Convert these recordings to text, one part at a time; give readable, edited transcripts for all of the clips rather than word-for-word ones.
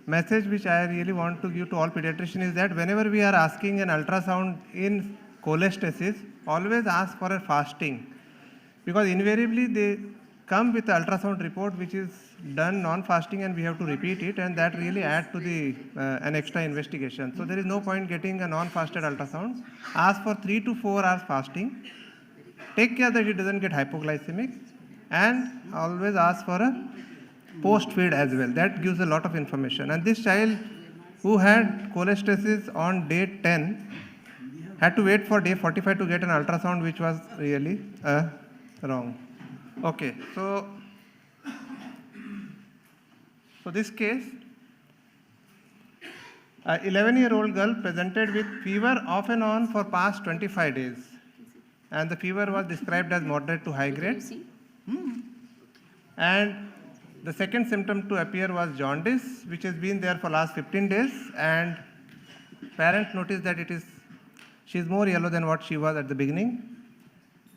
message which I really want to give to all pediatricians is that whenever we are asking an ultrasound in cholestasis, always ask for a fasting, because invariably they come with the ultrasound report which is done non-fasting and we have to repeat it, and that really add to the an extra investigation. So there is no point getting a non-fasted ultrasound. Ask for 3 to 4 hours fasting. Take care that it doesn't get hypoglycemic, and always ask for a post-feed as well. That gives a lot of information. And this child who had cholestasis on day 10 had to wait for day 45 to get an ultrasound, which was really wrong. Okay, so this case, a 11-year-old girl presented with fever off and on for past 25 days, and the fever was described as moderate to high grade. And the second symptom to appear was jaundice, which has been there for last 15 days, and parents noticed that she is more yellow than what she was at the beginning.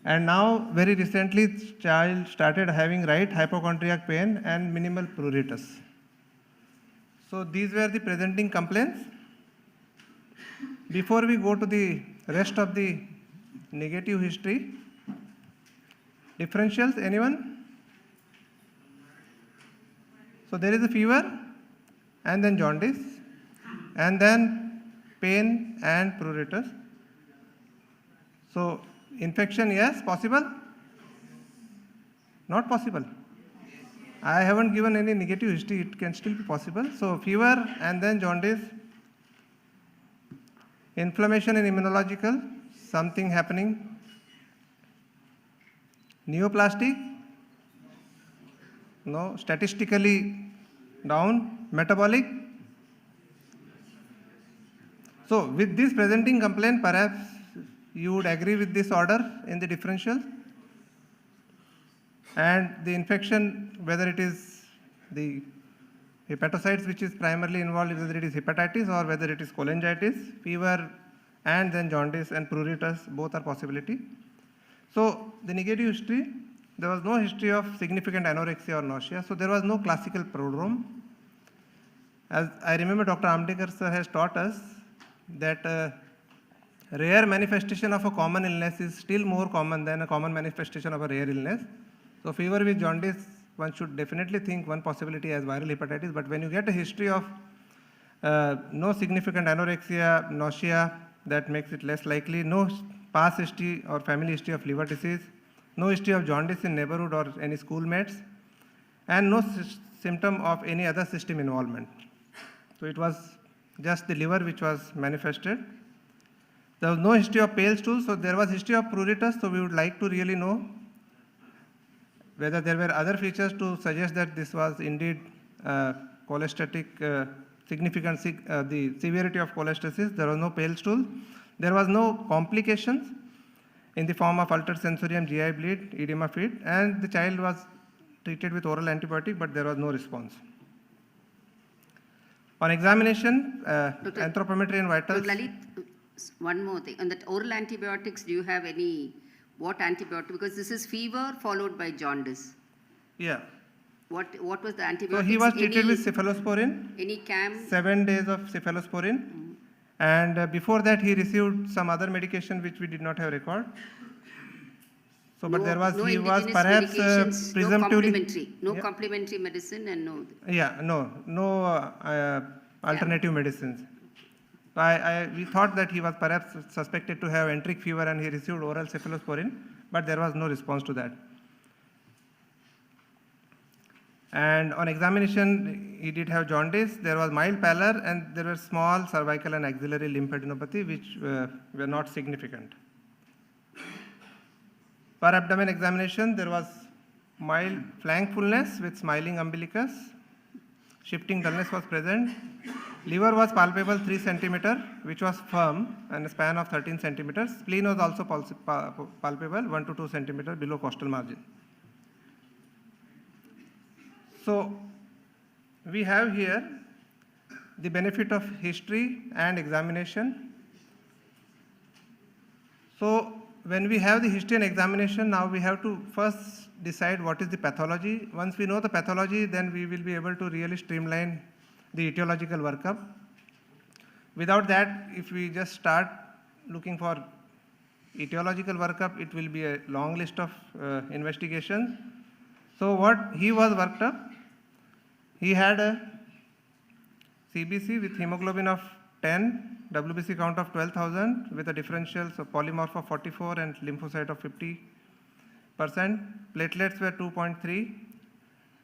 And now, very recently, child started having right hypochondriac pain and minimal pruritus. So these were the presenting complaints. Before we go to the rest of the negative history, differentials, anyone? So there is a fever, and then jaundice, and then pain and pruritus. So infection, yes, possible? Not possible. I haven't given any negative history, it can still be possible. So fever and then jaundice, inflammation and immunological, something happening. Neoplastic, no, statistically down. Metabolic. So with this presenting complaint, perhaps you would agree with this order in the differential. And the infection, whether it is the hepatocytes which is primarily involved, whether it is hepatitis or whether it is cholangitis, fever and then jaundice and pruritus, both are possibility. So the negative history, there was no history of significant anorexia or nausea, so there was no classical prodrome. As I remember, Dr. Amdekar sir has taught us that rare manifestation of a common illness is still more common than a common manifestation of a rare illness. So fever with jaundice, one should definitely think one possibility as viral hepatitis, but when you get a history of no significant anorexia, nausea, that makes it less likely, no past history or family history of liver disease, no history of jaundice in neighborhood or any schoolmates, and no symptom of any other system involvement. So it was just the liver which was manifested. There was no history of pale stool, so there was history of pruritus, so we would like to really know whether there were other features to suggest that this was indeed cholestatic, significant, the severity of cholestasis. There was no pale stool. There was no complications in the form of altered sensorium, GI bleed, edema feet, and the child was treated with oral antibiotic, but there was no response. On examination, anthropometry and vitals. Lalit, one more thing. On that oral antibiotics, do you have any, what antibiotic? Because this is fever followed by jaundice. Yeah. What was the antibiotic? So he was treated with cephalosporin. Any CAM? 7 days of cephalosporin. And before that, he received some other medication which we did not have record. So, but he was perhaps presumptively. No complementary medicine and no. Yeah, no alternative medicines. So we thought that he was perhaps suspected to have enteric fever and he received oral cephalosporin, but there was no response to that. And on examination, he did have jaundice. There was mild pallor and there were small cervical and axillary lymphadenopathy which were not significant. Per abdomen examination, there was mild flank fullness with smiling umbilicus. Shifting dullness was present. Liver was palpable 3 centimeter, which was firm, and a span of 13 centimeters. Spleen was also palpable 1 to 2 centimeter below costal margin. So we have here the benefit of history and examination. So when we have the history and examination, now we have to first decide what is the pathology. Once we know the pathology, then we will be able to really streamline the etiological workup. Without that, if we just start looking for etiological workup, it will be a long list of investigations. So what he was worked up, he had a CBC with hemoglobin of 10, WBC count of 12,000 with a differential, so polymorph of 44 and lymphocyte of 50%. Platelets were 2.3.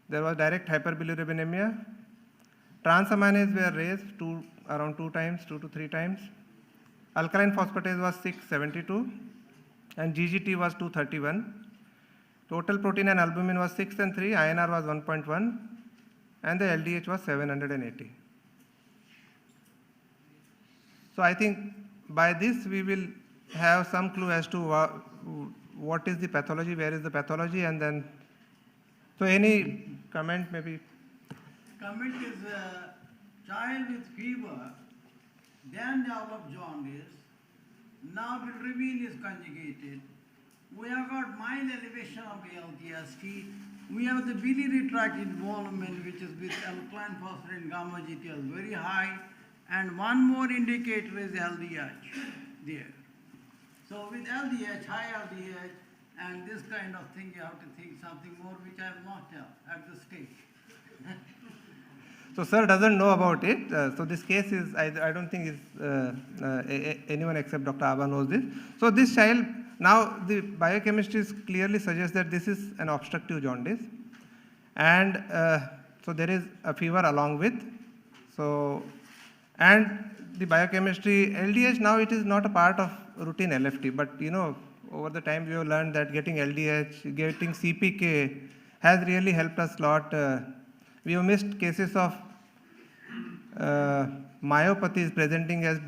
There was direct hyperbilirubinemia. Transaminase were raised around 2 times, 2 to 3 times. Alkaline phosphatase was 672 and GGT was 231. Total protein and albumin was 6 and 3, INR was 1.1 and the LDH was 780. So I think by this we will have some clue as to what is the pathology, where is the pathology, and then, so any comment maybe? Comment is a child with fever, then develop jaundice, now bilirubin is conjugated. We have got mild elevation of LDST. We have the biliary tract involvement, which is with alkaline phosphate and gamma GTL very high. And one more indicator is LDH there. So with LDH, high LDH, and this kind of thing, you have to think something more, which I will not tell at this stage. So sir doesn't know about it. So this case is, I don't think is anyone except Dr. Abha knows this. So this child, now the biochemistry clearly suggests that this is an obstructive jaundice. And so there is a fever along with. So, and the biochemistry, LDH now it is not a part of routine LFT, but you know, over the time we have learned that getting LDH, getting CPK has really helped us a lot. We have missed cases of myopathies presenting as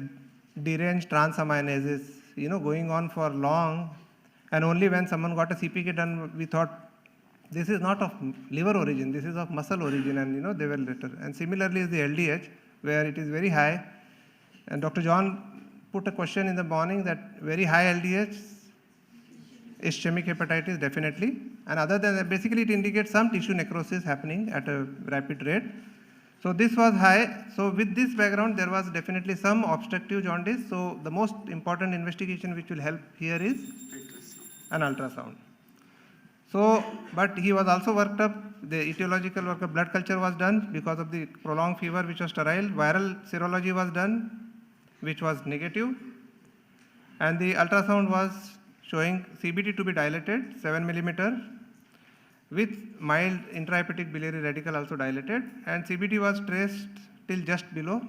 deranged transaminases, you know, going on for long, and only when someone got a CPK done, we thought this is not of liver origin, this is of muscle origin, and you know, they were later. And similarly is the LDH, where it is very high. And Dr. John put a question in the morning that very high LDH, ischemic hepatitis, definitely. And other than that, basically it indicates some tissue necrosis happening at a rapid rate. So this was high. So with this background, there was definitely some obstructive jaundice. So the most important investigation which will help here is an ultrasound. So, but he was also worked up, the etiological workup, blood culture was done because of the prolonged fever which was sterile, viral serology was done which was negative, and the ultrasound was showing CBT to be dilated, 7 millimeter, with mild intrahepatic biliary radical also dilated, and CBT was traced till just below.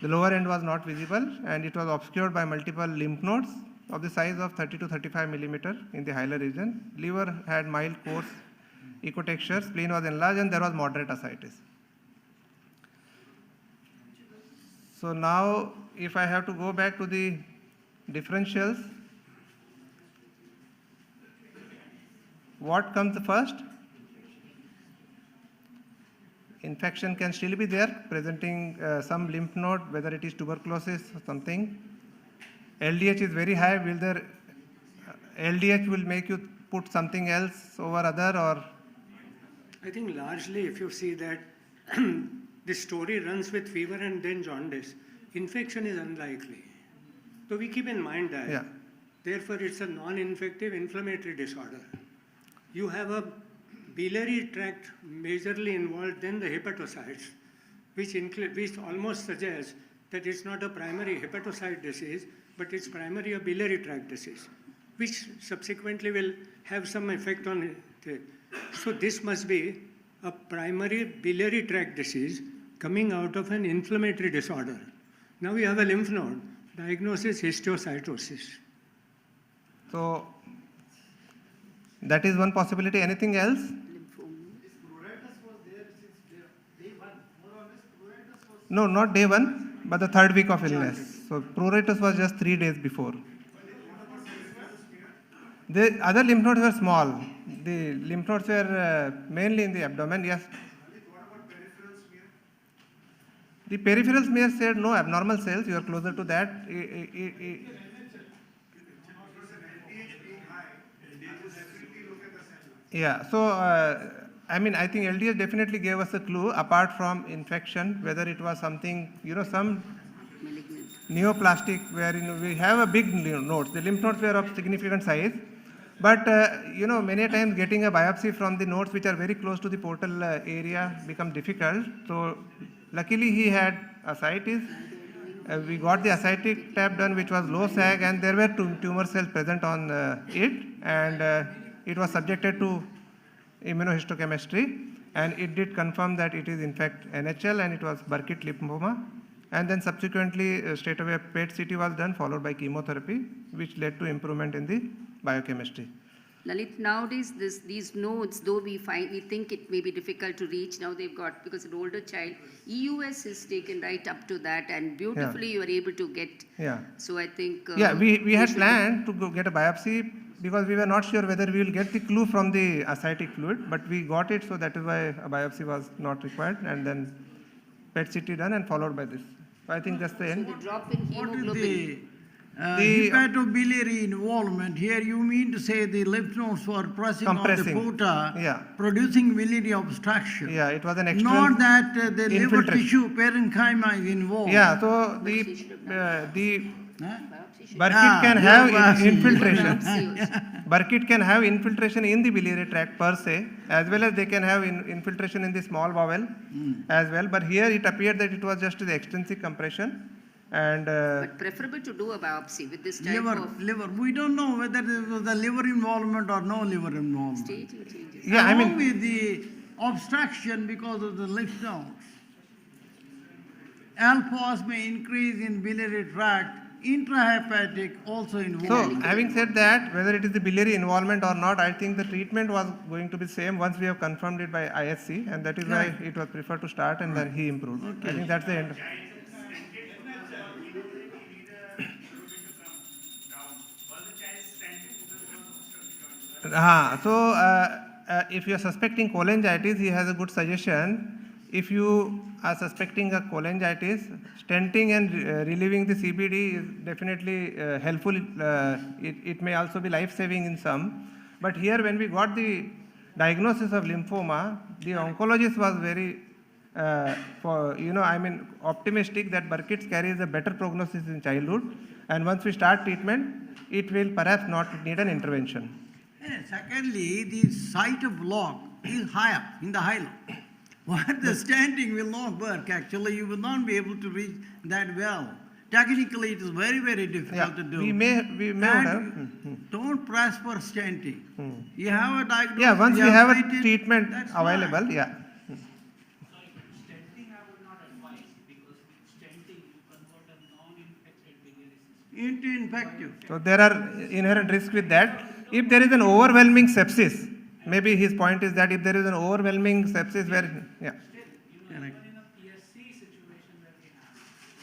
The lower end was not visible and it was obscured by multiple lymph nodes of the size of 30 to 35 millimeter in the hilar region. Liver had mild coarse ecotexture, spleen was enlarged, and there was moderate ascites. So now if I have to go back to the differentials, what comes first? Infection can still be there, presenting some lymph node, whether it is tuberculosis or something. LDH is very high. Will there, LDH will make you put something else over other, or? I think largely if you see that the story runs with fever and then jaundice, infection is unlikely. So we keep in mind that. Yeah. Therefore, it's a non-infective inflammatory disorder. You have a biliary tract majorly involved, then the hepatocytes, which almost suggests that it's not a primary hepatocyte disease, but it's primary a biliary tract disease, which subsequently will have some effect on it. So this must be a primary biliary tract disease coming out of an inflammatory disorder. Now we have a lymph node, diagnosis histiocytosis. So that is one possibility. Anything else? No, not day one, but the third week of illness. So pruritus was just 3 days before. The other lymph nodes were small. The lymph nodes were mainly in the abdomen, yes. The peripheral smear said no abnormal cells, you are closer to that. Yeah, so I mean, I think LDS definitely gave us a clue apart from infection, whether it was something, some Malignant. neoplastic wherein we have a big nodes. The lymph nodes were of significant size, but many times getting a biopsy from the nodes which are very close to the portal area become difficult. So luckily he had ascites. We got the ascitic tab done, which was low sag, and there were tumor cells present on it, and it was subjected to immunohistochemistry, and it did confirm that it is in fact NHL and it was Burkitt lymphoma. And then subsequently, straight away, PET CT was done, followed by chemotherapy, which led to improvement in the biochemistry. Lalit, nowadays these nodes, though we think it may be difficult to reach, now they've got, because an older child, EUS is taken right up to that, and beautifully you are able to get. Yeah. So I think. We had should- planned to go get a biopsy because we were not sure whether we will get the clue from the ascitic fluid, but we got it, so that is why a biopsy was not required, and then PET CT done and followed by this. So I think that's the So end. the drop in What is hemoglobin. the hepatobiliary involvement? Here you mean to say the lymph nodes were pressing Compressing. on the porta, Yeah. producing biliary obstruction. Yeah, it was an external. Not that the liver infiltration. tissue parenchyma is involved. Yeah, so the Huh? Biopsy should- Burkitt can yeah, have biopsy. infiltration. Biopsy also. Burkitt can have infiltration in the biliary tract per se, as well as they can have infiltration in the small bowel as well. But here it appeared that it was just the extensive compression, and But preferable to do a biopsy with this type of Liver. We don't know whether there was a liver involvement or no liver involvement. staging changes. yeah, I Along mean, with the obstruction because of the lymph nodes, alphas may increase in biliary tract, intrahepatic also so involved. having said that, whether it is the biliary involvement or not, I think the treatment was going to be same once we have confirmed it by ISC, and that is why Right. it was preferred to start, and then he improved. I Okay. think that's the end. If you are suspecting cholangitis, he has a good suggestion. If you are suspecting a cholangitis, stenting and relieving the CBD is definitely helpful. It may also be life-saving in some. But here, when we got the diagnosis of lymphoma, the oncologist was very, optimistic that Burkitt's carries a better prognosis in childhood. And once we start treatment, it will perhaps not need an intervention. And secondly, the site of block is high up in the hilum. What the stenting will not work. Actually, you will not be able to reach that well. Technically, it is very, very difficult to do. we may And have. don't press for stenting. You have a diagnosis. Yeah, once we you have a treated, treatment that's fine. available, yeah. Stenting I would not advise because with stenting you convert a non-infected biliary system. Into infective. So there are inherent risks with that. If there is an overwhelming sepsis, maybe his point is that if there is an overwhelming sepsis where, yeah. Correct. Even in a PSC situation where we have to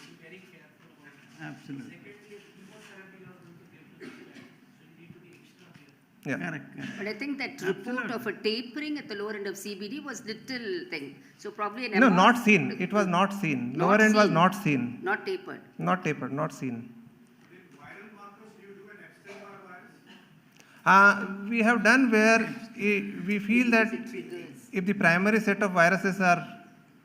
be very careful about it. Absolutely. Secondly, chemotherapy you are going to give to the child, so you need to be extra careful. Yeah. Correct. But I think that report of a tapering at the lower end of CBD was little thing. So probably an No, amount- not seen. It was not seen. Not Lower end was seen. not seen. Not tapered. Not tapered, not seen. We have done where we feel that if the primary set of viruses are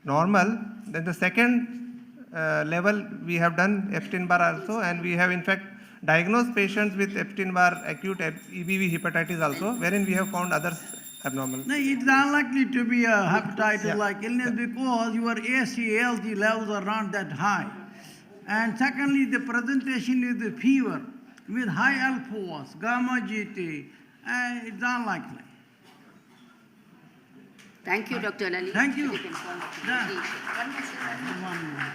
normal, then the second level we have done Epstein-Barr also, and we have in fact diagnosed patients with Epstein-Barr acute EBV hepatitis also, wherein we have found others abnormal. No, it's unlikely to be a hepatitis-like Yeah. illness because your ACE-ALT levels are not that high. And secondly, the presentation is the fever with high alphas, gamma GT, it's unlikely. Thank you, Dr. Lalit. Thank you. We can call it. Yeah. One more, sir. One more.